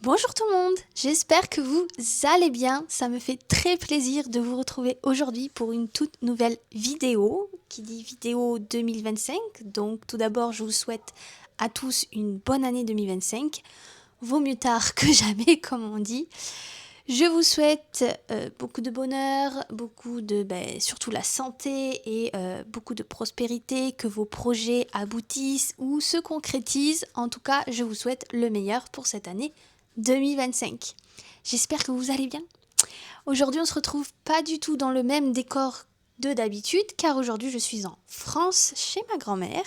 Bonjour tout le monde, j'espère que vous allez bien. Ça me fait très plaisir de vous retrouver aujourd'hui pour une toute nouvelle vidéo, qui dit vidéo 2025. Donc tout d'abord, je vous souhaite à tous une bonne année 2025. Vaut mieux tard que jamais, comme on dit. Je vous souhaite beaucoup de bonheur, beaucoup de, surtout la santé et beaucoup de prospérité, que vos projets aboutissent ou se concrétisent. En tout cas, je vous souhaite le meilleur pour cette année 2025. J'espère que vous allez bien. Aujourd'hui, on se retrouve pas du tout dans le même décor de d'habitude, car aujourd'hui, je suis en France chez ma grand-mère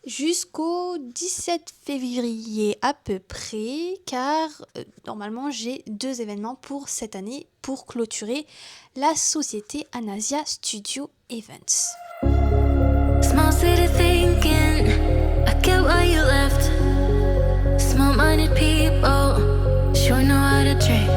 jusqu'au 17 février à peu près, car normalement, j'ai 2 événements pour cette année pour clôturer la société Anasia Studio Events. Small city thinking, I get why you left. Small-minded people, sure know how to drink.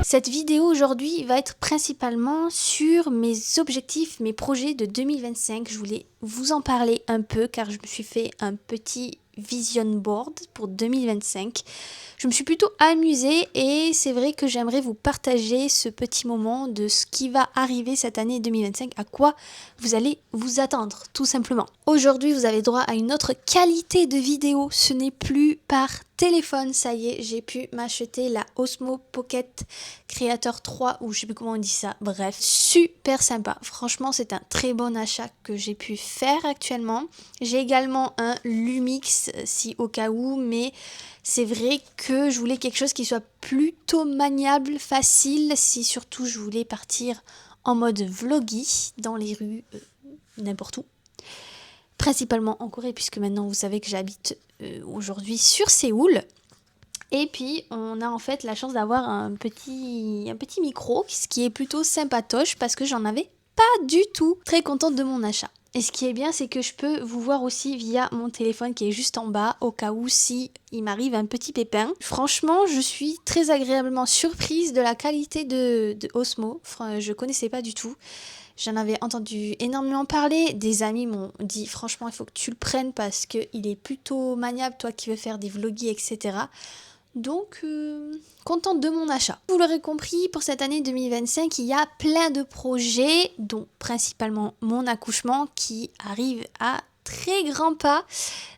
Cette vidéo aujourd'hui va être principalement sur mes objectifs, mes projets de 2025. Je voulais vous en parler un peu car je me suis fait un petit vision board pour 2025. Je me suis plutôt amusée et c'est vrai que j'aimerais vous partager ce petit moment de ce qui va arriver cette année 2025, à quoi vous allez vous attendre tout simplement. Aujourd'hui, vous avez droit à une autre qualité de vidéo. Ce n'est plus par téléphone, ça y est, j'ai pu m'acheter la Osmo Pocket Creator 3 ou je sais plus comment on dit ça, bref, super sympa. Franchement, c'est un très bon achat que j'ai pu faire actuellement. J'ai également un Lumix si au cas où, mais c'est vrai que je voulais quelque chose qui soit plutôt maniable, facile, si surtout je voulais partir en mode vloggy dans les rues, n'importe où. Principalement en Corée, puisque maintenant vous savez que j'habite aujourd'hui sur Séoul. Et puis on a en fait la chance d'avoir un petit micro, ce qui est plutôt sympatoche parce que j'en avais pas du tout. Très contente de mon achat. Et ce qui est bien, c'est que je peux vous voir aussi via mon téléphone qui est juste en bas, au cas où si il m'arrive un petit pépin. Franchement, je suis très agréablement surprise de la qualité de Osmo. Enfin, je connaissais pas du tout. J'en avais entendu énormément parler. Des amis m'ont dit franchement, il faut que tu le prennes parce qu'il est plutôt maniable, toi qui veux faire des vloggies, etc. Donc, contente de mon achat. Vous l'aurez compris, pour cette année 2025, il y a plein de projets, dont principalement mon accouchement qui arrive à très grands pas.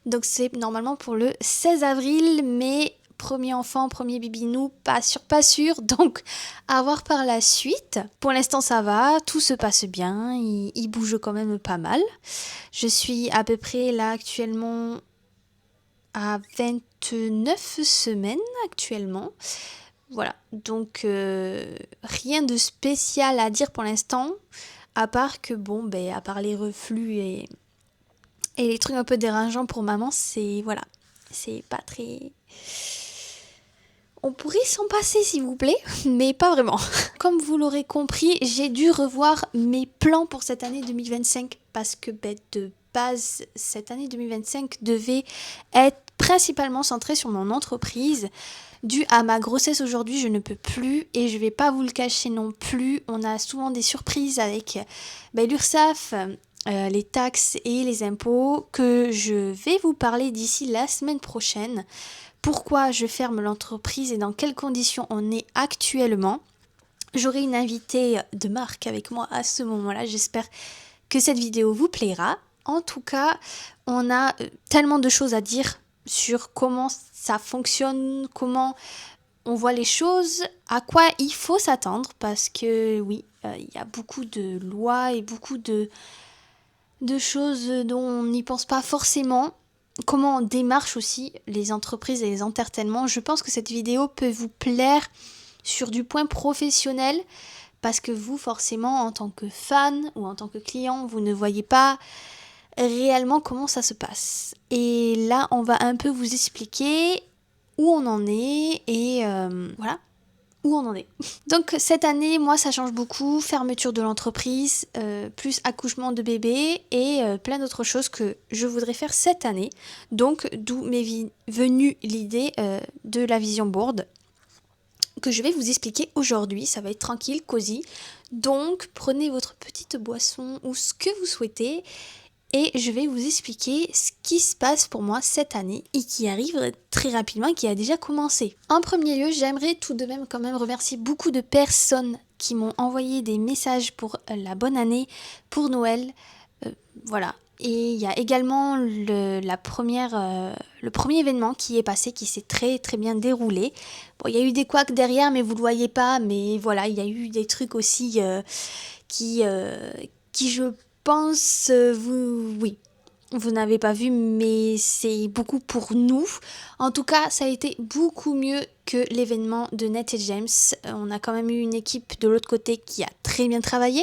Donc, c'est normalement pour le 16 avril, mais premier enfant, premier bibinou, pas sûr. Donc, à voir par la suite. Pour l'instant, ça va, tout se passe bien, il bouge quand même pas mal. Je suis à peu près là actuellement à 29 semaines actuellement. Voilà, donc rien de spécial à dire pour l'instant, à part que à part les reflux et les trucs un peu dérangeants pour maman, c'est pas très... On pourrait s'en passer s'il vous plaît, mais pas vraiment. Comme vous l'aurez compris, j'ai dû revoir mes plans pour cette année 2025 parce que de base, cette année 2025 devait être principalement centrée sur mon entreprise. Dû à ma grossesse aujourd'hui, je ne peux plus et je vais pas vous le cacher non plus. On a souvent des surprises avec l'URSSAF, les taxes et les impôts que je vais vous parler d'ici la semaine prochaine. Pourquoi je ferme l'entreprise et dans quelles conditions on est actuellement. J'aurai une invitée de marque avec moi à ce moment-là. J'espère que cette vidéo vous plaira. En tout cas, on a tellement de choses à dire sur comment ça fonctionne, comment on voit les choses, à quoi il faut s'attendre, parce que oui, il y a beaucoup de lois et beaucoup de choses dont on n'y pense pas forcément. Comment on démarche aussi les entreprises et les entertainments. Je pense que cette vidéo peut vous plaire sur du point professionnel, parce que vous, forcément, en tant que fan ou en tant que client, vous ne voyez pas réellement comment ça se passe. Et là, on va un peu vous expliquer où on en est et voilà, où on en est. Donc cette année, moi, ça change beaucoup. Fermeture de l'entreprise, plus accouchement de bébé et plein d'autres choses que je voudrais faire cette année. Donc d'où m'est venue l'idée de la vision board que je vais vous expliquer aujourd'hui. Ça va être tranquille, cosy. Donc prenez votre petite boisson ou ce que vous souhaitez et je vais vous expliquer ce qui se passe pour moi cette année et qui arrive très rapidement, qui a déjà commencé. En premier lieu, j'aimerais tout de même quand même remercier beaucoup de personnes qui m'ont envoyé des messages pour la bonne année, pour Noël, voilà. Et il y a également le premier événement qui est passé, qui s'est très très bien déroulé. Bon, il y a eu des couacs derrière, mais vous le voyez pas. Mais voilà, il y a eu des trucs aussi qui je pense, vous n'avez pas vu, mais c'est beaucoup pour nous. En tout cas, ça a été beaucoup mieux que l'événement de Nate et James. On a quand même eu une équipe de l'autre côté qui a très bien travaillé.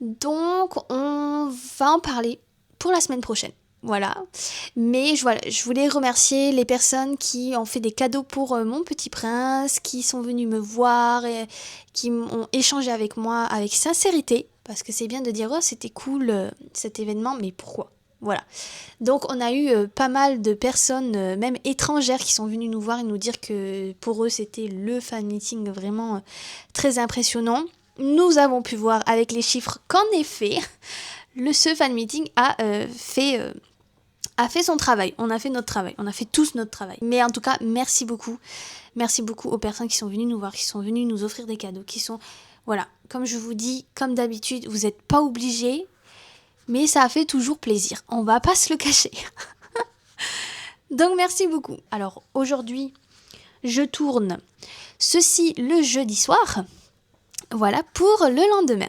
Donc, on va en parler pour la semaine prochaine. Voilà. Mais je voulais remercier les personnes qui ont fait des cadeaux pour mon petit prince, qui sont venus me voir et qui ont échangé avec moi avec sincérité. Parce que c'est bien de dire, oh, c'était cool cet événement, mais pourquoi ? Voilà. Donc on a eu pas mal de personnes, même étrangères, qui sont venues nous voir et nous dire que pour eux c'était le fan meeting vraiment très impressionnant. Nous avons pu voir avec les chiffres qu'en effet, ce fan meeting a fait son travail. On a fait notre travail. On a fait tous notre travail. Mais en tout cas, merci beaucoup. Merci beaucoup aux personnes qui sont venues nous voir, qui sont venues nous offrir des cadeaux, qui sont... Voilà, comme je vous dis, comme d'habitude, vous n'êtes pas obligés, mais ça a fait toujours plaisir. On va pas se le cacher. Donc merci beaucoup. Alors aujourd'hui, je tourne ceci le jeudi soir. Voilà pour le lendemain.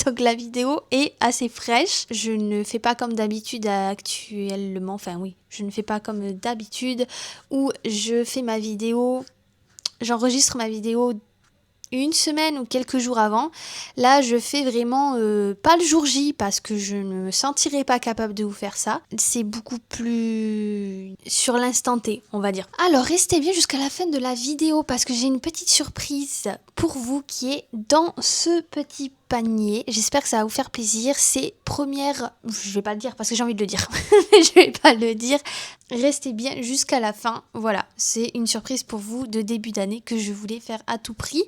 Donc la vidéo est assez fraîche. Je ne fais pas comme d'habitude actuellement. Enfin oui, je ne fais pas comme d'habitude où je fais ma vidéo. J'enregistre ma vidéo une semaine ou quelques jours avant. Là, je fais vraiment pas le jour J parce que je ne me sentirais pas capable de vous faire ça. C'est beaucoup plus sur l'instant T, on va dire. Alors, restez bien jusqu'à la fin de la vidéo parce que j'ai une petite surprise pour vous qui est dans ce petit panier. J'espère que ça va vous faire plaisir. C'est première... Je vais pas le dire parce que j'ai envie de le dire. Je vais pas le dire. Restez bien jusqu'à la fin. Voilà, c'est une surprise pour vous de début d'année que je voulais faire à tout prix.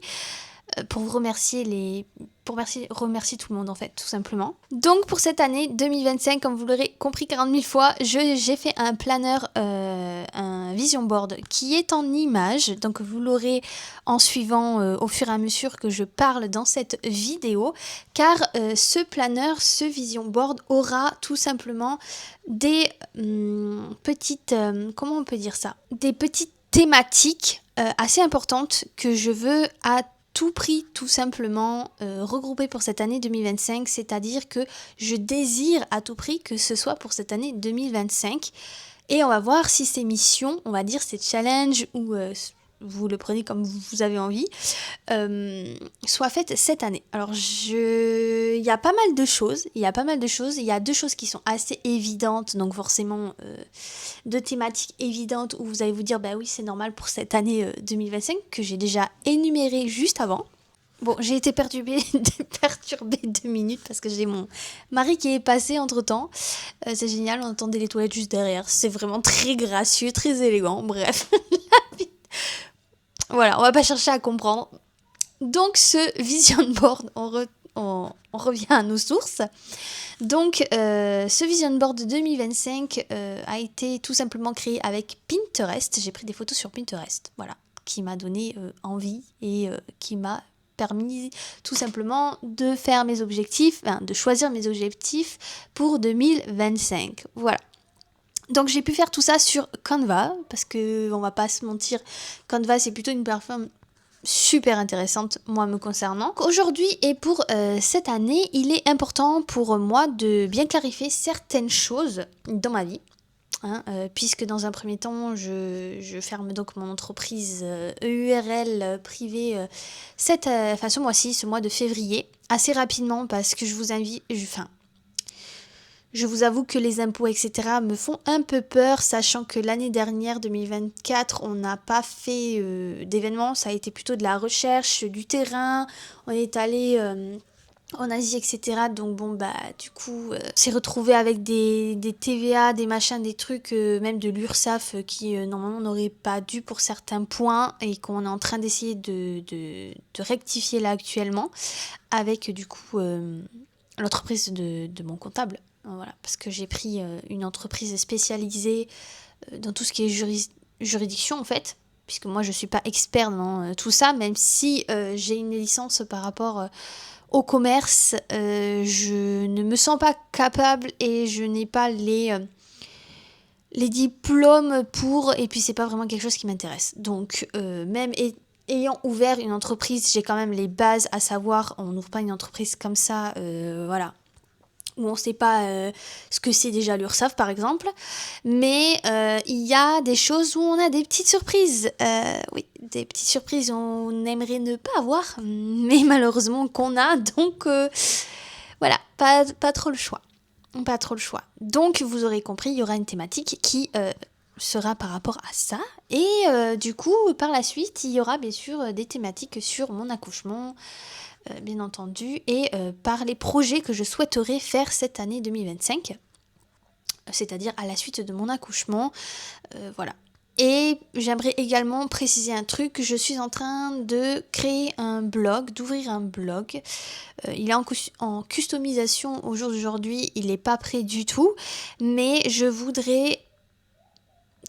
Pour vous remercier remercier tout le monde en fait, tout simplement. Donc pour cette année 2025, comme vous l'aurez compris 40 000 fois, j'ai fait un planeur, un vision board qui est en images. Donc vous l'aurez en suivant au fur et à mesure que je parle dans cette vidéo. Car ce planeur, ce vision board aura tout simplement des petites... comment on peut dire ça ? Des petites thématiques assez importantes que je veux à tout prix, tout simplement, regrouper pour cette année 2025, c'est-à-dire que je désire à tout prix que ce soit pour cette année 2025. Et on va voir si ces missions, on va dire ces challenges, ou vous le prenez comme vous avez envie, soient faites cette année. Alors, il y a pas mal de choses, il y a deux choses qui sont assez évidentes, donc forcément deux thématiques évidentes où vous allez vous dire, bah oui, c'est normal pour cette année 2025, que j'ai déjà énuméré juste avant. Bon, j'ai été perturbée 2 minutes parce que j'ai mon mari qui est passé entre-temps. C'est génial, on entendait les toilettes juste derrière. C'est vraiment très gracieux, très élégant, bref. Voilà, on va pas chercher à comprendre. Donc ce vision board, on revient à nos sources. Donc ce vision board 2025 a été tout simplement créé avec Pinterest. J'ai pris des photos sur Pinterest, voilà, qui m'a donné envie et qui m'a permis tout simplement de faire mes objectifs, de choisir mes objectifs pour 2025. Voilà. Donc j'ai pu faire tout ça sur Canva, parce que on va pas se mentir, Canva c'est plutôt une plateforme super intéressante, moi me concernant. Aujourd'hui et pour cette année, il est important pour moi de bien clarifier certaines choses dans ma vie. Puisque dans un premier temps, je ferme donc mon entreprise EURL privée ce mois-ci, ce mois de février, assez rapidement parce que je vous avoue que les impôts, etc. me font un peu peur, sachant que l'année dernière, 2024, on n'a pas fait d'événements, ça a été plutôt de la recherche, du terrain, on est allé en Asie, etc. Donc bon, bah du coup, s'est retrouvé avec des TVA, des machins, des trucs, même de l'URSSAF qui normalement n'auraient pas dû pour certains points et qu'on est en train d'essayer de rectifier là actuellement avec du coup l'entreprise de mon comptable. Voilà, parce que j'ai pris une entreprise spécialisée dans tout ce qui est juridiction en fait, puisque moi je suis pas experte dans tout ça, même si j'ai une licence par rapport au commerce, je ne me sens pas capable et je n'ai pas les diplômes pour, et puis c'est pas vraiment quelque chose qui m'intéresse. Donc même ayant ouvert une entreprise, j'ai quand même les bases, à savoir, on n'ouvre pas une entreprise comme ça, voilà, où on ne sait pas ce que c'est déjà l'URSSAF par exemple, mais il y a des choses où on a des petites surprises, oui, des petites surprises on aimerait ne pas avoir, mais malheureusement qu'on a, donc voilà, pas trop le choix. Pas trop le choix. Donc vous aurez compris, il y aura une thématique qui sera par rapport à ça. Et du coup, par la suite, il y aura bien sûr des thématiques sur mon accouchement, bien entendu, et par les projets que je souhaiterais faire cette année 2025, c'est-à-dire à la suite de mon accouchement. Voilà. Et j'aimerais également préciser un truc, je suis en train de créer un blog, d'ouvrir un blog. Il est en customisation au jour d'aujourd'hui, il n'est pas prêt du tout, mais je voudrais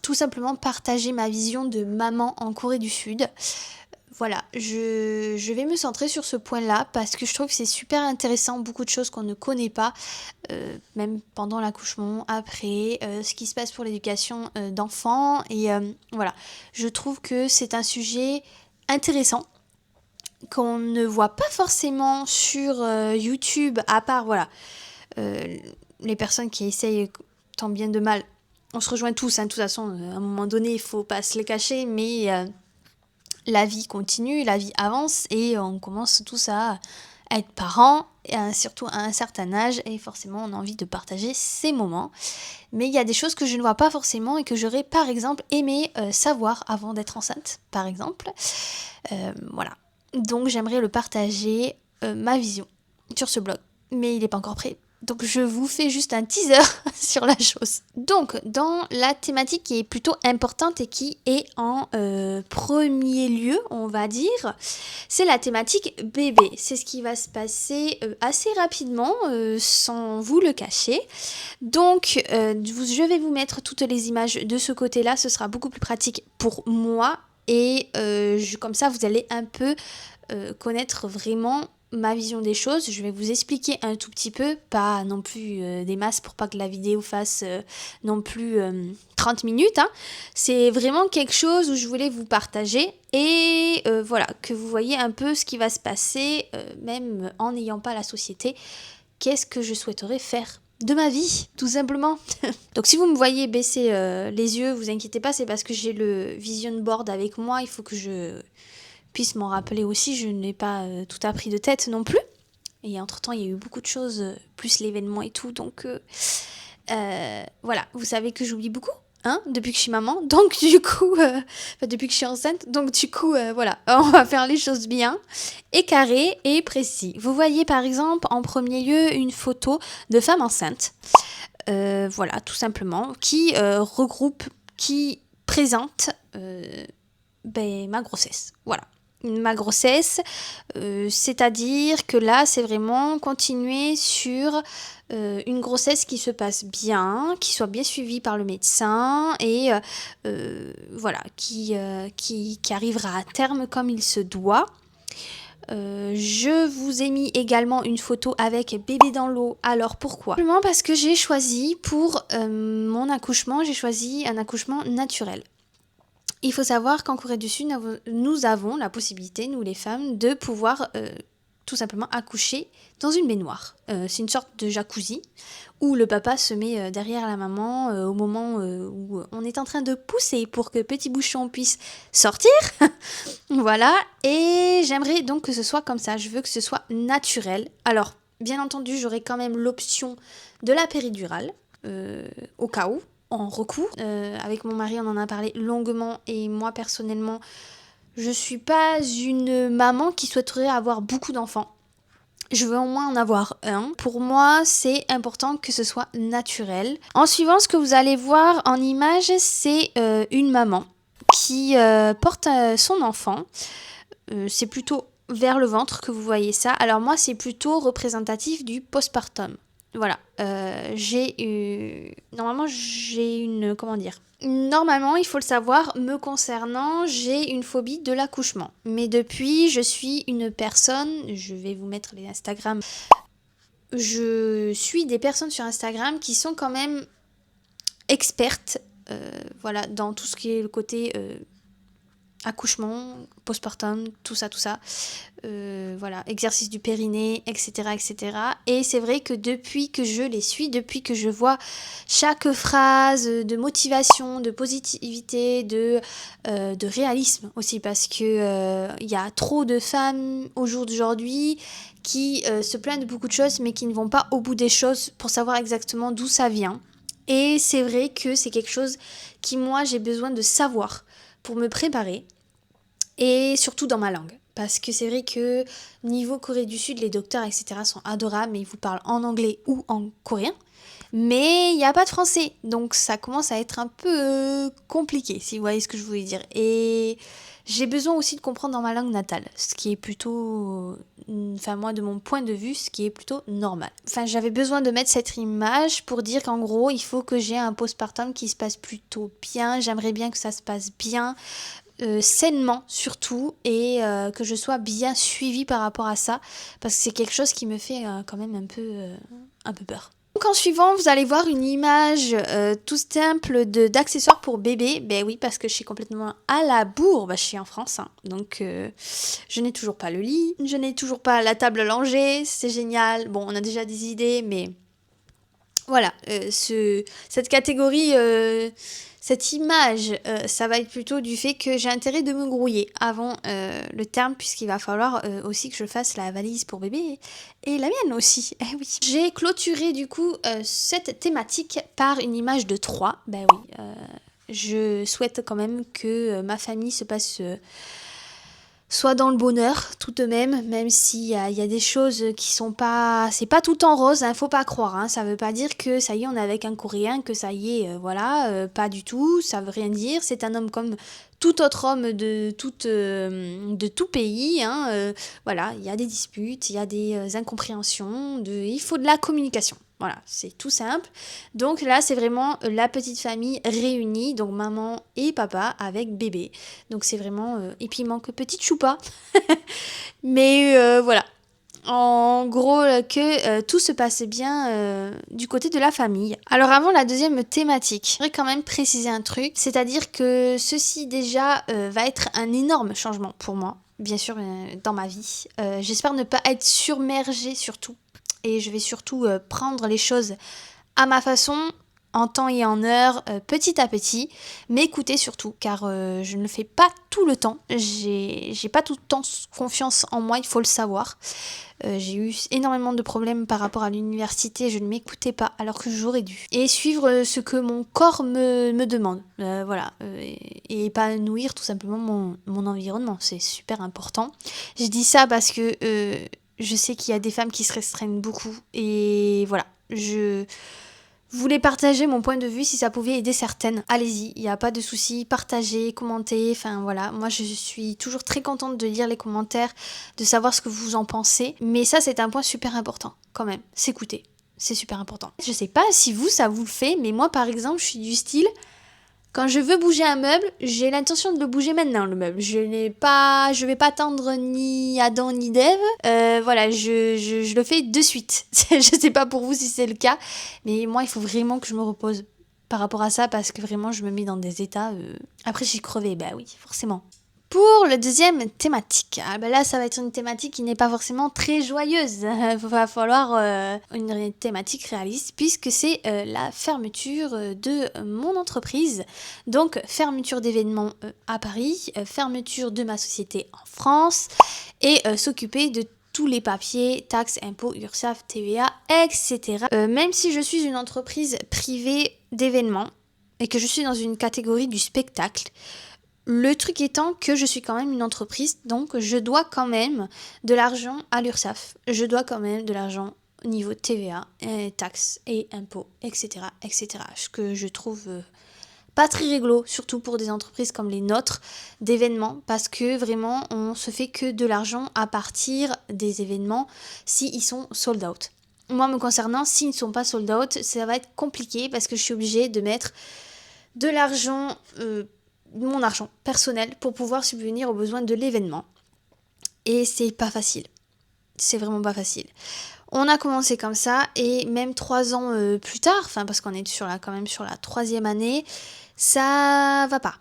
tout simplement partager ma vision de maman en Corée du Sud. Voilà, je vais me centrer sur ce point-là parce que je trouve que c'est super intéressant, beaucoup de choses qu'on ne connaît pas, même pendant l'accouchement, après, ce qui se passe pour l'éducation d'enfants. Et voilà, je trouve que c'est un sujet intéressant qu'on ne voit pas forcément sur YouTube, à part, voilà, les personnes qui essayent tant bien de mal. On se rejoint tous, hein, de toute façon, à un moment donné, il ne faut pas se les cacher, mais la vie continue, la vie avance et on commence tous à être parents, et surtout à un certain âge, et forcément on a envie de partager ces moments. Mais il y a des choses que je ne vois pas forcément et que j'aurais par exemple aimé savoir avant d'être enceinte, par exemple. Voilà. Donc j'aimerais le partager, ma vision, sur ce blog. Mais il n'est pas encore prêt. Donc je vous fais juste un teaser sur la chose. Donc dans la thématique qui est plutôt importante et qui est en premier lieu, on va dire, c'est la thématique bébé. C'est ce qui va se passer assez rapidement, sans vous le cacher. Donc je vais vous mettre toutes les images de ce côté-là, ce sera beaucoup plus pratique pour moi. Et comme ça, vous allez un peu connaître vraiment ma vision des choses. Je vais vous expliquer un tout petit peu, pas non plus des masses pour pas que la vidéo fasse non plus 30 minutes. Hein. C'est vraiment quelque chose où je voulais vous partager et voilà, que vous voyez un peu ce qui va se passer, même en n'ayant pas la société. Qu'est-ce que je souhaiterais faire de ma vie, tout simplement. Donc si vous me voyez baisser les yeux, vous inquiétez pas, c'est parce que j'ai le vision board avec moi, il faut que je puisse m'en rappeler aussi, je n'ai pas tout appris de tête non plus. Et entre-temps, il y a eu beaucoup de choses, plus l'événement et tout, donc voilà, vous savez que j'oublie beaucoup. Hein, depuis que je suis maman, donc du coup, depuis que je suis enceinte, donc du coup, voilà, on va faire les choses bien, et carré et précis. Vous voyez par exemple en premier lieu une photo de femme enceinte, voilà, tout simplement, qui regroupe, qui présente ma grossesse, voilà. Ma grossesse, c'est-à-dire que là, c'est vraiment continuer sur une grossesse qui se passe bien, qui soit bien suivie par le médecin et voilà, qui arrivera à terme comme il se doit. Je vous ai mis également une photo avec bébé dans l'eau. Alors pourquoi ? Simplement parce que j'ai choisi pour mon accouchement, j'ai choisi un accouchement naturel. Il faut savoir qu'en Corée du Sud, nous avons la possibilité, nous les femmes, de pouvoir tout simplement accoucher dans une baignoire. C'est une sorte de jacuzzi où le papa se met derrière la maman au moment où on est en train de pousser pour que petit bouchon puisse sortir. Voilà, et j'aimerais donc que ce soit comme ça, je veux que ce soit naturel. Alors, bien entendu, j'aurai quand même l'option de la péridurale, au cas où. En recours. Avec mon mari, on en a parlé longuement et moi personnellement, je suis pas une maman qui souhaiterait avoir beaucoup d'enfants. Je veux au moins en avoir un. Pour moi, c'est important que ce soit naturel. En suivant, ce que vous allez voir en image, c'est une maman qui porte son enfant. C'est plutôt vers le ventre que vous voyez ça. Alors moi, c'est plutôt représentatif du postpartum. Voilà, normalement j'ai une, comment dire? Normalement, il faut le savoir, me concernant, j'ai une phobie de l'accouchement. Mais depuis, je suis une personne, je vais vous mettre les Instagram. Je suis des personnes sur Instagram qui sont quand même expertes, voilà, dans tout ce qui est le côté accouchement, postpartum, tout ça, voilà, exercice du périnée, etc., etc. Et c'est vrai que depuis que je les suis, depuis que je vois chaque phrase de motivation, de positivité, de réalisme aussi, parce que il y a trop de femmes au jour d'aujourd'hui qui se plaignent de beaucoup de choses, mais qui ne vont pas au bout des choses pour savoir exactement d'où ça vient. Et c'est vrai que c'est quelque chose qui, moi, j'ai besoin de savoir pour me préparer, et surtout dans ma langue. Parce que c'est vrai que niveau Corée du Sud, les docteurs, etc. sont adorables, mais ils vous parlent en anglais ou en coréen. Mais il n'y a pas de français, donc ça commence à être un peu compliqué, si vous voyez ce que je voulais dire. Et j'ai besoin aussi de comprendre dans ma langue natale, ce qui est plutôt, enfin moi de mon point de vue, ce qui est plutôt normal. Enfin j'avais besoin de mettre cette image pour dire qu'en gros il faut que j'ai un postpartum qui se passe plutôt bien, j'aimerais bien que ça se passe bien, sainement surtout, et que je sois bien suivie par rapport à ça, parce que c'est quelque chose qui me fait quand même un peu peur. Donc en suivant, vous allez voir une image tout simple d'accessoires pour bébé. Ben oui, parce que je suis complètement à la bourre. Je suis en France, hein. Donc je n'ai toujours pas le lit, je n'ai toujours pas la table allongée. C'est génial. Bon, on a déjà des idées, mais voilà, cette catégorie, cette image, ça va être plutôt du fait que j'ai intérêt de me grouiller avant le terme, puisqu'il va falloir aussi que je fasse la valise pour bébé et la mienne aussi. Eh oui. J'ai clôturé du coup cette thématique par une image de 3. Ben oui, je souhaite quand même que ma famille se passe soit dans le bonheur tout de même, même s'il y a des choses qui sont pas... C'est pas tout en rose, hein, faut pas croire, hein, ça veut pas dire que ça y est, on est avec un Coréen, que ça y est, voilà, pas du tout, ça veut rien dire, c'est un homme comme tout autre homme de tout pays, hein, voilà, il y a des disputes, il y a des incompréhensions, il faut de la communication. Voilà, c'est tout simple. Donc là, c'est vraiment la petite famille réunie, donc maman et papa avec bébé. Donc c'est vraiment... et puis il manque petite choupa. Mais voilà. En gros, que tout se passe bien du côté de la famille. Alors avant la deuxième thématique, je voudrais quand même préciser un truc. C'est-à-dire que ceci déjà va être un énorme changement pour moi. Bien sûr, dans ma vie. J'espère ne pas être submergée surtout. Et je vais surtout prendre les choses à ma façon, en temps et en heure, petit à petit, m'écouter surtout, car je ne le fais pas tout le temps. J'ai pas tout le temps confiance en moi, il faut le savoir. J'ai eu énormément de problèmes par rapport à l'université, je ne m'écoutais pas alors que j'aurais dû. Et suivre ce que mon corps me demande, voilà. Et épanouir tout simplement mon environnement, c'est super important. Je dis ça parce que je sais qu'il y a des femmes qui se restreignent beaucoup, et voilà. Je voulais partager mon point de vue, si ça pouvait aider certaines. Allez-y, il n'y a pas de souci, partagez, commentez, enfin voilà. Moi je suis toujours très contente de lire les commentaires, de savoir ce que vous en pensez. Mais ça c'est un point super important quand même, s'écouter. C'est super important. Je sais pas si vous ça vous le fait, mais moi par exemple je suis du style... Quand je veux bouger un meuble, j'ai l'intention de le bouger maintenant, le meuble. Je vais pas attendre ni Adam ni Dave. Voilà, je le fais de suite. Je sais pas pour vous si c'est le cas, mais moi, il faut vraiment que je me repose par rapport à ça, parce que vraiment, je me mets dans des états... Après, j'ai crevé, bah oui, forcément. Pour le deuxième thématique, là ça va être une thématique qui n'est pas forcément très joyeuse. Il va falloir une thématique réaliste, puisque c'est la fermeture de mon entreprise. Donc fermeture d'événements à Paris, fermeture de ma société en France, et s'occuper de tous les papiers, taxes, impôts, URSSAF, TVA, etc. Même si je suis une entreprise privée d'événements et que je suis dans une catégorie du spectacle, le truc étant que je suis quand même une entreprise, donc je dois quand même de l'argent à l'URSSAF. Je dois quand même de l'argent au niveau TVA, taxes et impôts, etc., etc. Ce que je trouve pas très réglo, surtout pour des entreprises comme les nôtres, d'événements, parce que vraiment, on se fait que de l'argent à partir des événements si ils sont sold out. moi me concernant, s'ils ne sont pas sold out, ça va être compliqué parce que je suis obligée de mettre de l'argent, mon argent personnel pour pouvoir subvenir aux besoins de l'événement. Et c'est pas facile. C'est vraiment pas facile. On a commencé comme ça et même 3 ans plus tard, parce qu'on est quand même sur la 3e année, ça va pas.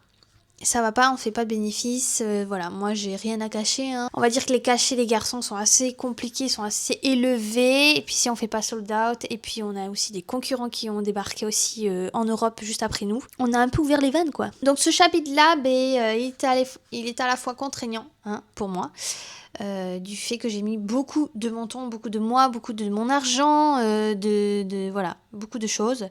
Ça va pas, on fait pas de bénéfices, voilà, moi j'ai rien à cacher. On va dire que les cachets des garçons sont assez compliqués, sont assez élevés, et puis si on fait pas sold out, et puis on a aussi des concurrents qui ont débarqué aussi en Europe juste après nous, on a un peu ouvert les vannes quoi. Donc ce chapitre-là, il est à la fois contraignant pour moi, du fait que j'ai mis beaucoup de mon temps, beaucoup de moi, beaucoup de mon argent, voilà, beaucoup de choses.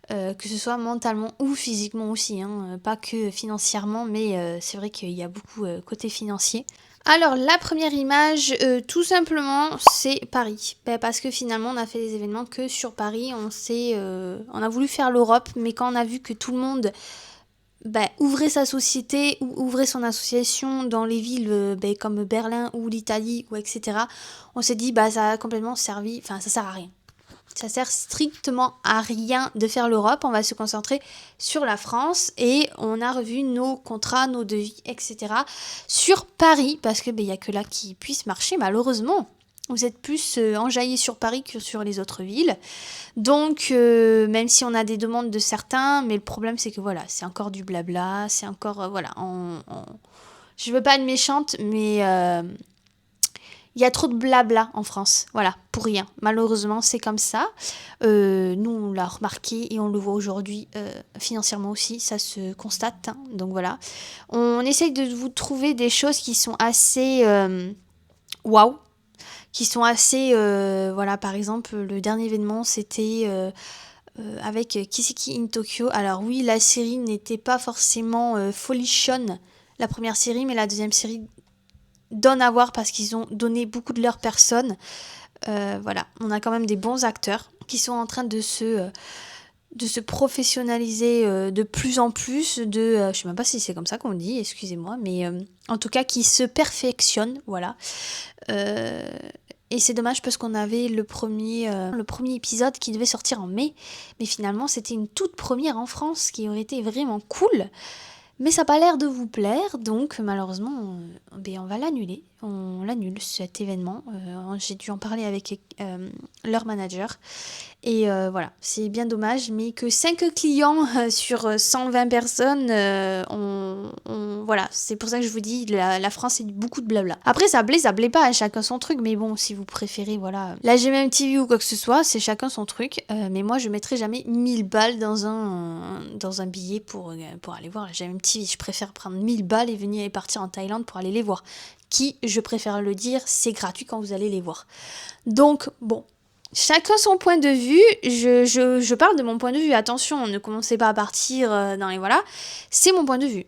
Que ce soit mentalement ou physiquement aussi, pas que financièrement, mais c'est vrai qu'il y a beaucoup côté financier. Alors la première image, tout simplement, c'est Paris. Parce que finalement, on a fait des événements que sur Paris. On a voulu faire l'Europe, mais quand on a vu que tout le monde ouvrait sa société ou ouvrait son association dans les villes comme Berlin ou l'Italie ou etc., on s'est dit ça a complètement servi, ça sert à rien. Ça sert strictement à rien de faire l'Europe, on va se concentrer sur la France et on a revu nos contrats, nos devis, etc. sur Paris, parce que y a que là qui puisse marcher malheureusement. Vous êtes plus enjaillés sur Paris que sur les autres villes. Donc, même si on a des demandes de certains, mais le problème c'est que voilà, c'est encore du blabla, c'est encore, je veux pas être méchante, mais il y a trop de blabla en France, voilà, pour rien. Malheureusement, c'est comme ça. Nous, on l'a remarqué et on le voit aujourd'hui financièrement aussi, ça se constate. Donc voilà, on essaye de vous trouver des choses qui sont assez waouh, qui sont assez, par exemple, le dernier événement, c'était avec Kiseki in Tokyo. Alors oui, la série n'était pas forcément folichonne, la première série, mais la deuxième série donne à voir parce qu'ils ont donné beaucoup de leur personne. Voilà, on a quand même des bons acteurs qui sont en train de se professionnaliser de plus en plus, je sais même pas si c'est comme ça qu'on dit, excusez-moi, mais en tout cas qui se perfectionnent, voilà. Et c'est dommage parce qu'on avait le premier épisode qui devait sortir en mai, mais finalement c'était une toute première en France qui aurait été vraiment cool. Mais ça n'a pas l'air de vous plaire, donc malheureusement, on va l'annuler. On l'annule, cet événement. J'ai dû en parler avec leur manager. Et voilà, c'est bien dommage, mais que 5 clients sur 120 personnes, voilà, c'est pour ça que je vous dis, la France, c'est beaucoup de blabla. Après, ça plaît pas, chacun son truc, mais bon, si vous préférez, voilà, la GMMTV ou quoi que ce soit, c'est chacun son truc. Mais moi, je mettrai jamais 1000 balles dans un billet pour aller voir la GMMTV. Je préfère prendre 1000 balles et venir et partir en Thaïlande pour aller les voir. Qui, je préfère le dire, c'est gratuit quand vous allez les voir. Donc, bon. Chacun son point de vue, je parle de mon point de vue, attention, ne commencez pas à partir dans les voilà, c'est mon point de vue,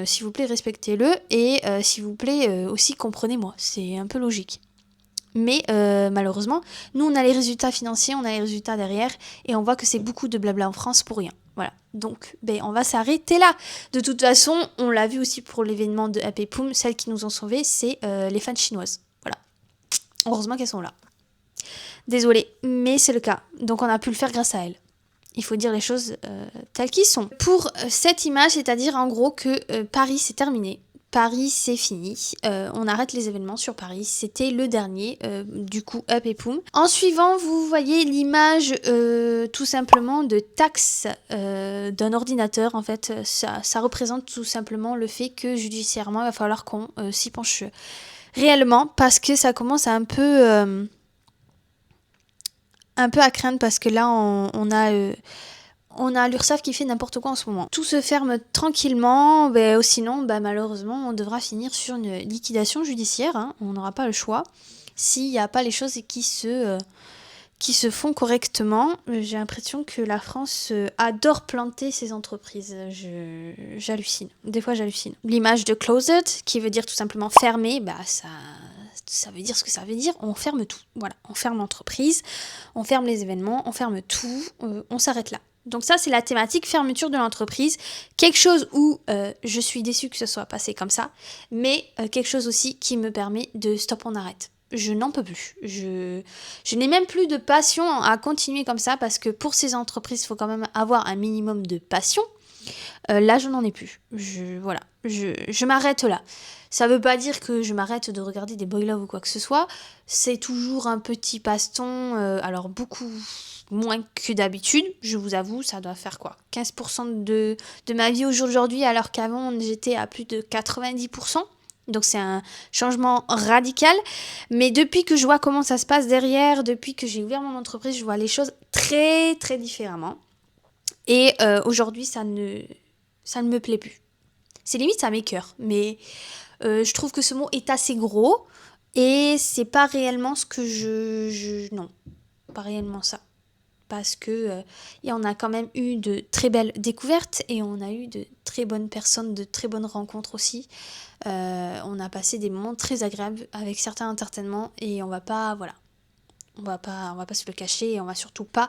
s'il vous plaît respectez-le et s'il vous plaît aussi comprenez-moi, c'est un peu logique. Mais malheureusement, nous on a les résultats financiers, on a les résultats derrière et on voit que c'est beaucoup de blabla en France pour rien. Voilà, donc on va s'arrêter là. De toute façon, on l'a vu aussi pour l'événement de Happy Poum, celles qui nous ont sauvés, c'est les fans chinoises. Voilà, heureusement qu'elles sont là. Désolée, mais c'est le cas. Donc on a pu le faire grâce à elle. Il faut dire les choses telles qu'elles sont. Pour cette image, c'est-à-dire en gros que Paris c'est terminé. Paris c'est fini. On arrête les événements sur Paris. C'était le dernier, du coup, Up et Poum. En suivant, vous voyez l'image tout simplement de taxe d'un ordinateur. En fait, ça représente tout simplement le fait que judiciairement, il va falloir qu'on s'y penche réellement parce que ça commence à un peu à craindre parce que là on a l'URSSAF qui fait n'importe quoi en ce moment. Tout se ferme tranquillement, sinon malheureusement on devra finir sur une liquidation judiciaire, on n'aura pas le choix s'il n'y a pas les choses qui se font correctement. J'ai l'impression que la France adore planter ses entreprises. J'hallucine. Des fois, j'hallucine. L'image de closed, qui veut dire tout simplement fermer, ça veut dire ce que ça veut dire. On ferme tout. Voilà, on ferme l'entreprise, on ferme les événements, on ferme tout, on s'arrête là. Donc ça, c'est la thématique fermeture de l'entreprise. Quelque chose où je suis déçue que ce soit passé comme ça, mais quelque chose aussi qui me permet de stop, on arrête. je n'en peux plus. Je n'ai même plus de passion à continuer comme ça parce que pour ces entreprises, il faut quand même avoir un minimum de passion. Là, je n'en ai plus. Voilà, je m'arrête là. Ça veut pas dire que je m'arrête de regarder des boy love ou quoi que ce soit. C'est toujours un petit passe-temps, alors beaucoup moins que d'habitude, je vous avoue, ça doit faire quoi 15% de ma vie aujourd'hui, alors qu'avant j'étais à plus de 90%. Donc c'est un changement radical. Mais depuis que je vois comment ça se passe derrière, depuis que j'ai ouvert mon entreprise, je vois les choses très très différemment. Et aujourd'hui, ça ne me plaît plus. C'est limite, ça m'écoeure. Mais je trouve que ce mot est assez gros. Et c'est pas réellement ce que non, pas réellement ça. Parce que y en a quand même eu de très belles découvertes et on a eu de très bonnes personnes, de très bonnes rencontres aussi. On a passé des moments très agréables avec certains certainement et on va pas se le cacher et on va surtout pas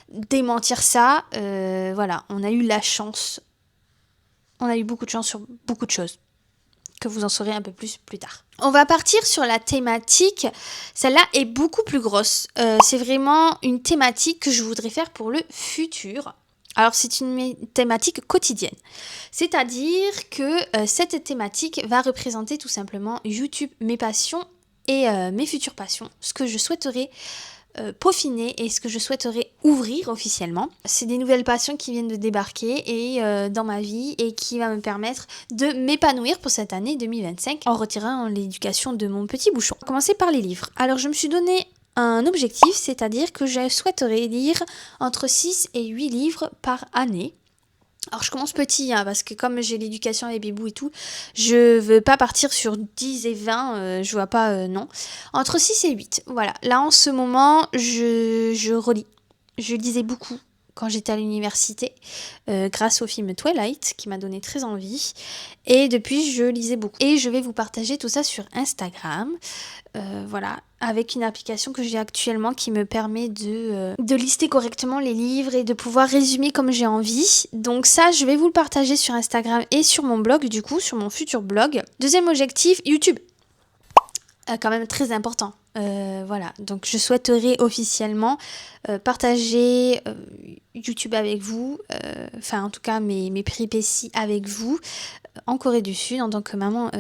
démentir ça. Voilà, on a eu la chance, on a eu beaucoup de chance sur beaucoup de choses, que vous en saurez un peu plus tard. On va partir sur la thématique. Celle-là est beaucoup plus grosse. C'est vraiment une thématique que je voudrais faire pour le futur. Alors c'est une thématique quotidienne. C'est-à-dire que cette thématique va représenter tout simplement YouTube, mes passions et mes futures passions. Ce que je souhaiterais peaufiner et ce que je souhaiterais ouvrir officiellement. C'est des nouvelles passions qui viennent de débarquer et dans ma vie et qui va me permettre de m'épanouir pour cette année 2025 en retirant l'éducation de mon petit bouchon. On va commencer par les livres. Alors je me suis donné un objectif, c'est-à-dire que je souhaiterais lire entre 6 et 8 livres par année. Alors je commence petit parce que comme j'ai l'éducation avec bébou et tout, je veux pas partir sur 10 et 20, je vois pas, non. Entre 6 et 8, voilà. Là en ce moment, je relis. Je lisais beaucoup quand j'étais à l'université, grâce au film Twilight qui m'a donné très envie. Et depuis, je lisais beaucoup. Et je vais vous partager tout ça sur Instagram. Voilà, avec une application que j'ai actuellement qui me permet de lister correctement les livres et de pouvoir résumer comme j'ai envie. Donc ça, je vais vous le partager sur Instagram et sur mon blog, du coup, sur mon futur blog. Deuxième objectif, YouTube. Quand même très important. Voilà, donc je souhaiterais officiellement partager YouTube avec vous, enfin en tout cas mes péripéties avec vous en Corée du Sud en tant que maman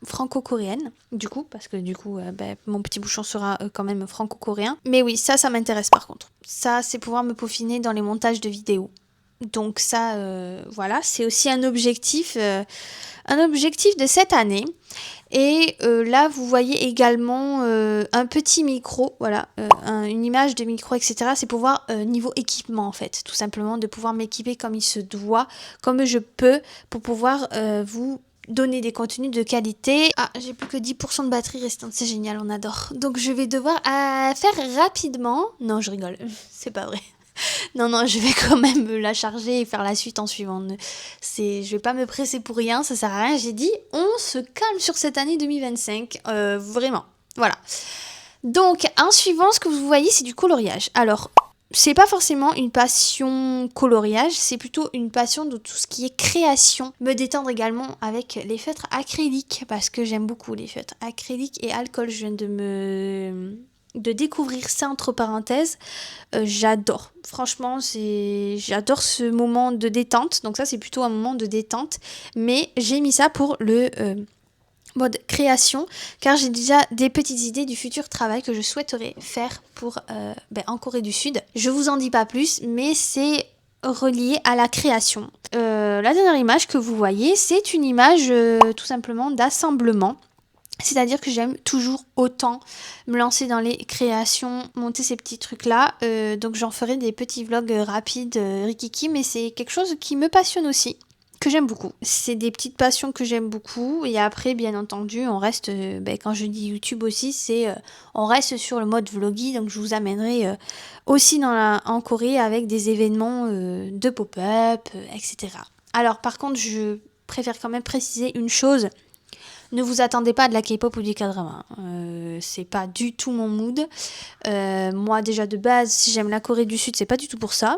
franco-coréenne, du coup, parce que du coup, mon petit bouchon sera quand même franco-coréen. Mais oui, ça m'intéresse par contre. Ça, c'est pouvoir me peaufiner dans les montages de vidéos. Donc ça, voilà, c'est aussi un objectif de cette année. Et là, vous voyez également un petit micro, voilà, une image de micro, etc. C'est pouvoir, niveau équipement en fait, tout simplement, de pouvoir m'équiper comme il se doit, comme je peux, pour pouvoir vous donner des contenus de qualité. Ah, j'ai plus que 10% de batterie restante, c'est génial, on adore. Donc je vais devoir faire rapidement. Non, je rigole, c'est pas vrai. Non, je vais quand même la charger et faire la suite en suivant. Je vais pas me presser pour rien, ça sert à rien. J'ai dit, on se calme sur cette année 2025, vraiment. Voilà. Donc, en suivant, ce que vous voyez, c'est du coloriage. Alors, c'est pas forcément une passion coloriage, c'est plutôt une passion de tout ce qui est création. Me détendre également avec les feutres acryliques, parce que j'aime beaucoup les feutres acryliques et alcool. Je viens de découvrir ça entre parenthèses. J'adore. Franchement, j'adore ce moment de détente. Donc ça, c'est plutôt un moment de détente. Mais j'ai mis ça pour le mode création, car j'ai déjà des petites idées du futur travail que je souhaiterais faire pour en Corée du Sud. Je vous en dis pas plus, mais c'est relié à la création. La dernière image que vous voyez, c'est une image tout simplement d'assemblement. C'est-à-dire que j'aime toujours autant me lancer dans les créations, monter ces petits trucs-là. Donc j'en ferai des petits vlogs rapides, rikiki, mais c'est quelque chose qui me passionne aussi, que j'aime beaucoup. C'est des petites passions que j'aime beaucoup. Et après, bien entendu, on reste, quand je dis YouTube aussi, on reste sur le mode vloggy. Donc je vous amènerai aussi en Corée avec des événements de pop-up, etc. Alors par contre, je préfère quand même préciser une chose. Ne vous attendez pas à de la K-pop ou du K-drama. C'est pas du tout mon mood. Moi, déjà de base, si j'aime la Corée du Sud, c'est pas du tout pour ça.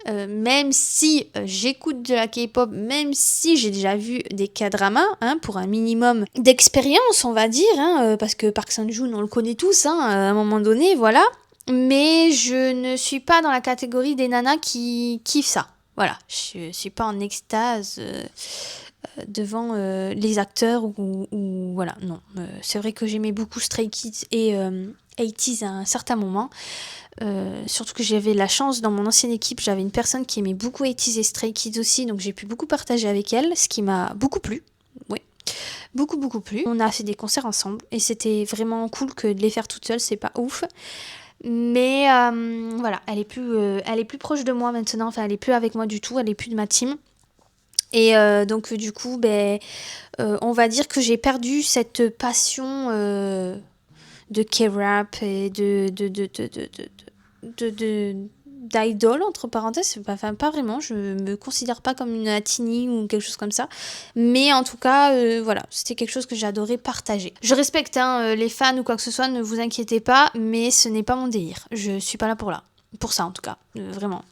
Même si j'écoute de la K-pop, même si j'ai déjà vu des K-dramas, pour un minimum d'expérience, on va dire, parce que Park Seo-joon, on le connaît tous, à un moment donné, voilà. Mais je ne suis pas dans la catégorie des nanas qui kiffent ça. Voilà, je suis pas en extase devant les acteurs ou voilà, non. C'est vrai que j'aimais beaucoup Stray Kids et 80s à un certain moment. Surtout que j'avais la chance, dans mon ancienne équipe, j'avais une personne qui aimait beaucoup 80s et Stray Kids aussi, donc j'ai pu beaucoup partager avec elle, ce qui m'a beaucoup plu. Oui, beaucoup plu. On a fait des concerts ensemble et c'était vraiment cool que de les faire toute seule, c'est pas ouf. Mais voilà, elle est plus proche de moi maintenant, enfin elle est plus avec moi du tout, elle est plus de ma team. Et donc du coup, on va dire que j'ai perdu cette passion de K-rap et d'idol entre parenthèses, enfin pas vraiment, je me considère pas comme une Atini ou quelque chose comme ça, mais en tout cas voilà, c'était quelque chose que j'adorais partager. Je respecte les fans ou quoi que ce soit, ne vous inquiétez pas, mais ce n'est pas mon délire, je suis pas là pour ça en tout cas, vraiment.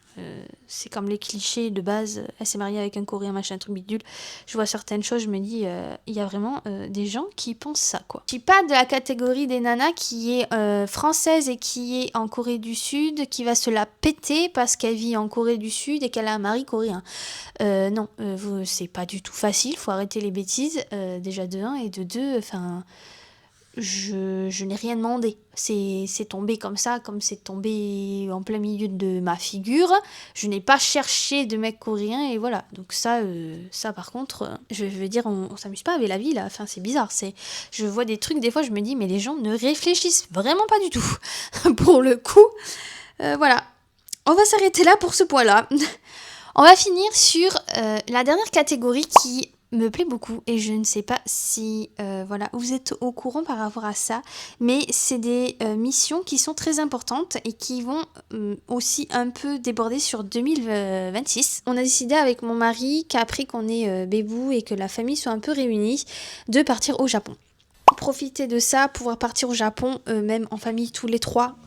C'est comme les clichés de base, elle s'est mariée avec un coréen, machin, truc bidule. Je vois certaines choses, je me dis, il y a vraiment des gens qui pensent ça, quoi. Je suis pas de la catégorie des nanas qui est française et qui est en Corée du Sud, qui va se la péter parce qu'elle vit en Corée du Sud et qu'elle a un mari coréen. Non, c'est pas du tout facile, faut arrêter les bêtises, déjà de 1 et de 2, enfin... Je n'ai rien demandé. C'est tombé comme ça, comme c'est tombé en plein milieu de ma figure. Je n'ai pas cherché de mec coréen et voilà. Donc ça par contre, je veux dire, on s'amuse pas avec la vie là. Enfin, c'est bizarre. Je vois des trucs, des fois, je me dis, mais les gens ne réfléchissent vraiment pas du tout. Pour le coup, voilà. On va s'arrêter là pour ce point-là. On va finir sur la dernière catégorie qui me plaît beaucoup et je ne sais pas si voilà, vous êtes au courant par rapport à ça, mais c'est des missions qui sont très importantes et qui vont aussi un peu déborder sur 2026. On a décidé avec mon mari qu'après qu'on ait bébou et que la famille soit un peu réunie, de partir au Japon. Profiter de ça, pouvoir partir au Japon, même en famille tous les 3,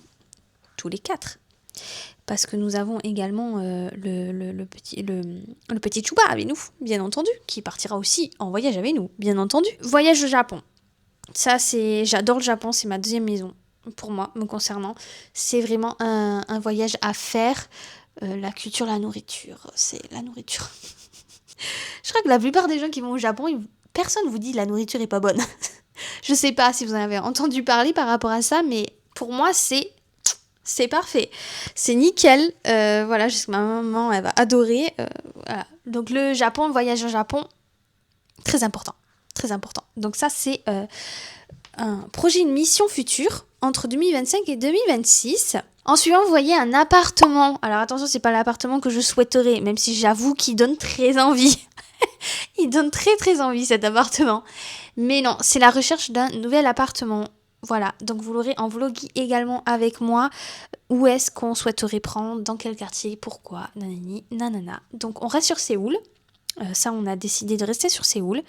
tous les 4. Parce que nous avons également le petit Chouba avec nous, bien entendu, qui partira aussi en voyage avec nous, bien entendu. Voyage au Japon. Ça, j'adore le Japon, c'est ma deuxième maison, pour moi, me concernant. C'est vraiment un voyage à faire. La culture, la nourriture, c'est la nourriture. Je crois que la plupart des gens qui vont au Japon, personne vous dit la nourriture est pas bonne. Je sais pas si vous en avez entendu parler par rapport à ça, mais pour moi, c'est parfait, c'est nickel, voilà, jusqu'à ma maman, elle va adorer, voilà. Donc le Japon, le voyage au Japon, très important, très important. Donc ça, c'est un projet, une mission future entre 2025 et 2026. En suivant, vous voyez un appartement. Alors attention, c'est pas l'appartement que je souhaiterais, même si j'avoue qu'il donne très envie. Il donne très très envie cet appartement. Mais non, c'est la recherche d'un nouvel appartement. Voilà, donc vous l'aurez en vloggy également avec moi. Où est-ce qu'on souhaiterait prendre, dans quel quartier, pourquoi, nanani, nanana. Donc on reste sur Séoul. Ça, on a décidé de rester sur Séoul.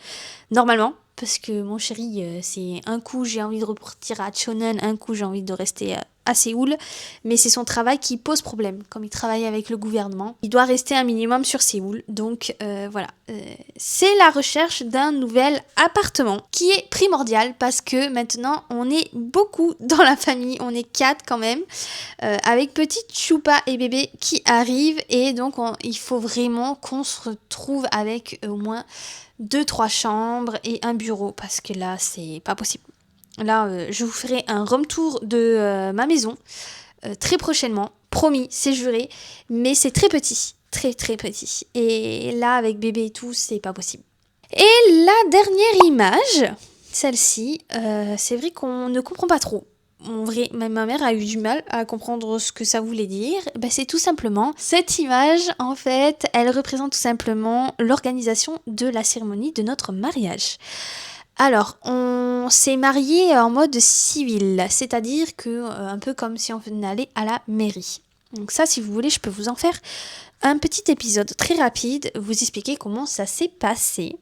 Normalement, parce que mon chéri, c'est un coup j'ai envie de repartir à Cheonan, un coup j'ai envie de rester à Séoul, mais c'est son travail qui pose problème. Comme il travaille avec le gouvernement, il doit rester un minimum sur Séoul. Donc voilà, c'est la recherche d'un nouvel appartement qui est primordial parce que maintenant on est beaucoup dans la famille, on est 4 quand même, avec petite Choupa et bébé qui arrivent et donc il faut vraiment qu'on se retrouve avec au moins 2-3 chambres et un bureau parce que là c'est pas possible. Là, je vous ferai un room tour de ma maison très prochainement, promis, c'est juré, mais c'est très petit, très très petit. Et là, avec bébé et tout, c'est pas possible. Et la dernière image, celle-ci, c'est vrai qu'on ne comprend pas trop. En vrai, même ma mère a eu du mal à comprendre ce que ça voulait dire. C'est tout simplement, cette image, en fait, elle représente tout simplement l'organisation de la cérémonie de notre mariage. Alors, on s'est marié en mode civil, c'est-à-dire que un peu comme si on allait à la mairie. Donc ça, si vous voulez, je peux vous en faire un petit épisode très rapide, vous expliquer comment ça s'est passé.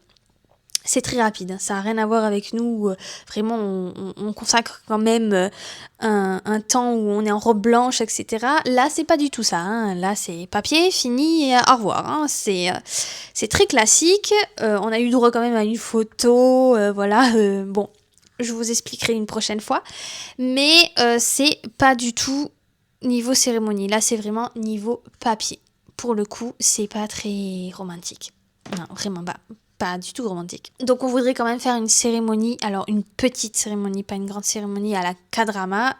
C'est très rapide, hein, ça n'a rien à voir avec nous. Vraiment, on consacre quand même un temps où on est en robe blanche, etc. Là, c'est pas du tout ça, hein. Là, c'est papier, fini et au revoir, hein. C'est très classique. On a eu droit quand même à une photo. Voilà. Bon, je vous expliquerai une prochaine fois. Mais c'est pas du tout niveau cérémonie. Là, c'est vraiment niveau papier. Pour le coup, c'est pas très romantique. Non, vraiment pas du tout romantique. Donc on voudrait quand même faire une cérémonie, alors une petite cérémonie, pas une grande cérémonie à la K-drama,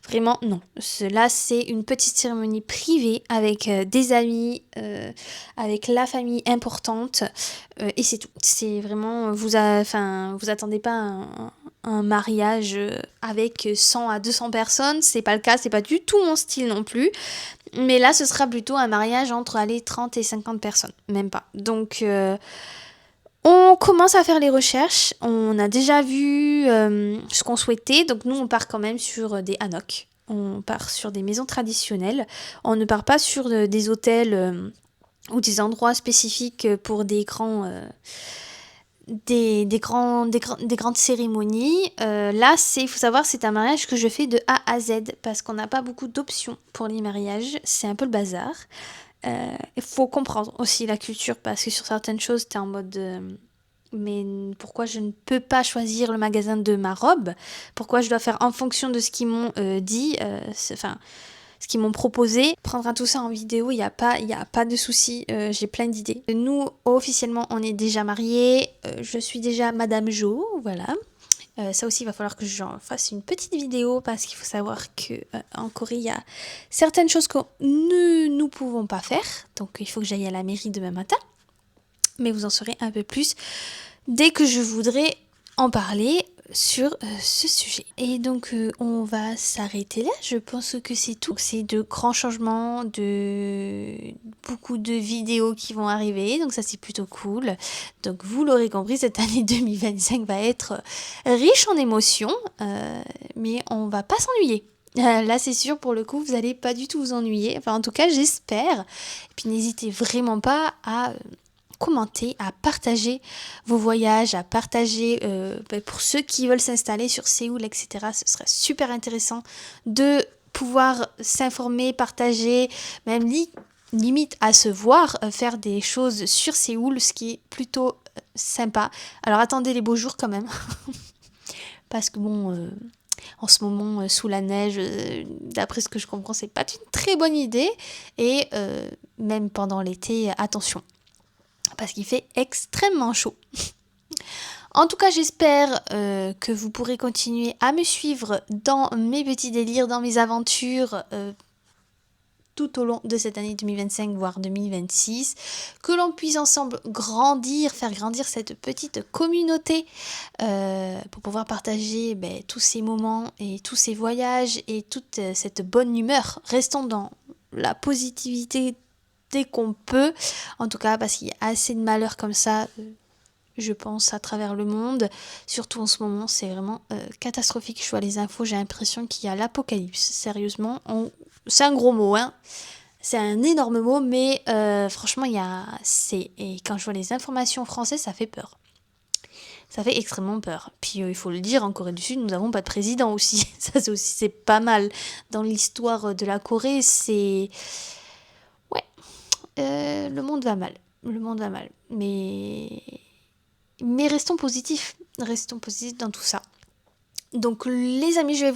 vraiment non. Là c'est une petite cérémonie privée avec des amis, avec la famille importante, et c'est tout. C'est vraiment, vous attendez pas un mariage avec 100 à 200 personnes, c'est pas le cas, c'est pas du tout mon style non plus. Mais là, ce sera plutôt un mariage entre 30 et 50 personnes, même pas. Donc, on commence à faire les recherches. On a déjà vu ce qu'on souhaitait. Donc, nous, on part quand même sur des hanoks. On part sur des maisons traditionnelles. On ne part pas sur des hôtels ou des endroits spécifiques pour des grandes cérémonies. Là, il faut savoir, c'est un mariage que je fais de A à Z parce qu'on n'a pas beaucoup d'options pour les mariages. C'est un peu le bazar. Il faut comprendre aussi la culture parce que sur certaines choses, tu es en mode mais pourquoi je ne peux pas choisir le magasin de ma robe? Pourquoi je dois faire en fonction de ce qu'ils m'ont dit? Ce qu'ils m'ont proposé. Prendra tout ça en vidéo, il y a pas de souci, j'ai plein d'idées. Nous, officiellement, on est déjà mariés, je suis déjà Madame Jo, voilà. Ça aussi, il va falloir que j'en fasse une petite vidéo parce qu'il faut savoir que en Corée, il y a certaines choses que nous pouvons pas faire. Donc, il faut que j'aille à la mairie demain matin. Mais vous en saurez un peu plus dès que je voudrais en parler sur ce sujet. Et donc on va s'arrêter là, je pense que c'est tout. C'est de grands changements, beaucoup de vidéos qui vont arriver, donc ça c'est plutôt cool. Donc vous l'aurez compris, cette année 2025 va être riche en émotions, mais on va pas s'ennuyer. Là c'est sûr, pour le coup vous allez pas du tout vous ennuyer, enfin en tout cas j'espère. Et puis n'hésitez vraiment pas à commenter, à partager vos voyages, à partager pour ceux qui veulent s'installer sur Séoul, etc. Ce serait super intéressant de pouvoir s'informer, partager, même limite à se voir faire des choses sur Séoul, ce qui est plutôt sympa. Alors attendez les beaux jours quand même, parce que bon, en ce moment, sous la neige, d'après ce que je comprends, c'est pas une très bonne idée. Et même pendant l'été, attention, parce qu'il fait extrêmement chaud. En tout cas, j'espère que vous pourrez continuer à me suivre dans mes petits délires, dans mes aventures tout au long de cette année 2025, voire 2026. Que l'on puisse ensemble faire grandir cette petite communauté pour pouvoir partager tous ces moments et tous ces voyages et toute cette bonne humeur. Restons dans la positivité dès qu'on peut, en tout cas parce qu'il y a assez de malheurs comme ça, je pense, à travers le monde, surtout en ce moment, c'est vraiment catastrophique. Je vois les infos, j'ai l'impression qu'il y a l'apocalypse, sérieusement, c'est un gros mot, hein. C'est un énorme mot, mais franchement, et quand je vois les informations françaises, ça fait peur. Ça fait extrêmement peur. Puis il faut le dire, en Corée du Sud, nous n'avons pas de président aussi. Ça, c'est pas mal. Dans l'histoire de la Corée, c'est... le monde va mal. Le monde va mal. Mais restons positifs. Restons positifs dans tout ça. Donc les amis, je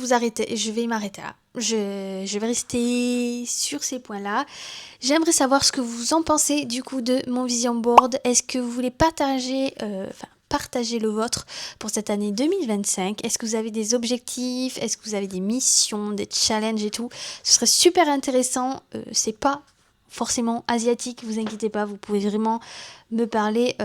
vais m'arrêter là. Je vais rester sur ces points-là. J'aimerais savoir ce que vous en pensez du coup de mon vision board. Est-ce que vous voulez partager le vôtre pour cette année 2025? Est-ce que vous avez des objectifs? Est-ce que vous avez des missions, des challenges et tout? Ce serait super intéressant. C'est pas forcément asiatique, vous inquiétez pas, vous pouvez vraiment me parler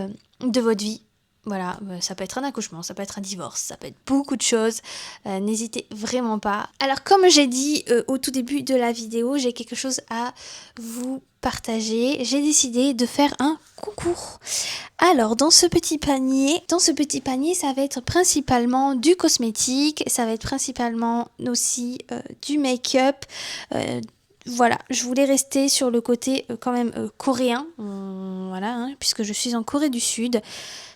de votre vie. Voilà, ça peut être un accouchement, ça peut être un divorce, ça peut être beaucoup de choses. N'hésitez vraiment pas. Alors comme j'ai dit au tout début de la vidéo, j'ai quelque chose à vous partager. J'ai décidé de faire un concours. Alors dans ce petit panier, ça va être principalement du cosmétique, ça va être principalement aussi du make-up, voilà, je voulais rester sur le côté quand même coréen, voilà, hein, puisque je suis en Corée du Sud.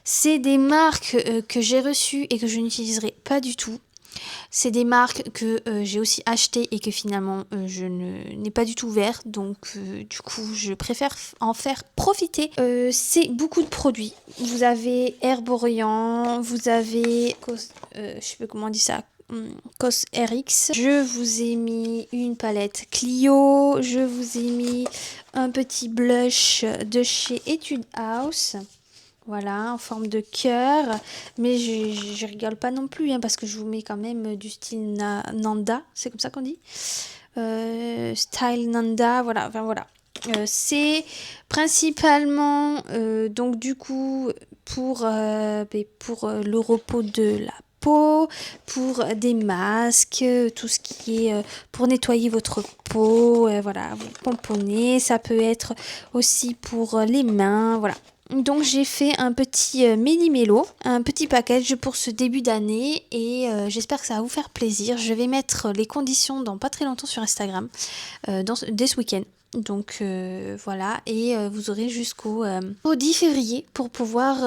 C'est des marques que j'ai reçues et que je n'utiliserai pas du tout. C'est des marques que j'ai aussi achetées et que finalement je n'ai pas du tout ouvert. Donc du coup je préfère en faire profiter. C'est beaucoup de produits. Vous avez Herborian, vous avez je sais pas comment on dit ça. CosRX. Je vous ai mis une palette Clio. Je vous ai mis un petit blush de chez Etude House. Voilà, en forme de cœur. Mais je rigole pas non plus, hein, parce que je vous mets quand même du style Nanda. C'est comme ça qu'on dit style Nanda, voilà. Enfin voilà. C'est principalement, donc du coup, pour le repos de la peau, pour des masques, tout ce qui est pour nettoyer votre peau, voilà, vous pomponnez. Ça peut être aussi pour les mains, voilà. Donc j'ai fait un petit méli-mélo, un petit package pour ce début d'année et j'espère que ça va vous faire plaisir. Je vais mettre les conditions dans pas très longtemps sur Instagram, dès ce week-end. Donc voilà, et vous aurez au 10 février pour pouvoir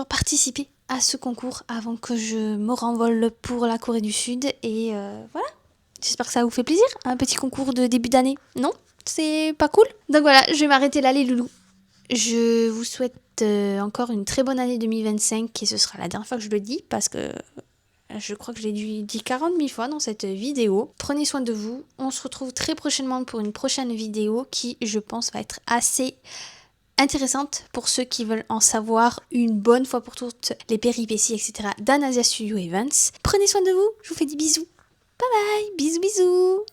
participer à ce concours avant que je me renvole pour la Corée du Sud. Et voilà, j'espère que ça vous fait plaisir, un petit concours de début d'année, non? C'est pas cool? Donc voilà, je vais m'arrêter là les loulous. Je vous souhaite encore une très bonne année 2025 et ce sera la dernière fois que je le dis parce que je crois que je l'ai dit 40 000 fois dans cette vidéo. Prenez soin de vous. On se retrouve très prochainement pour une prochaine vidéo qui, je pense, va être assez intéressante pour ceux qui veulent en savoir une bonne fois pour toutes les péripéties, etc. d'Anasia Studio Events. Prenez soin de vous. Je vous fais des bisous. Bye bye. Bisous bisous.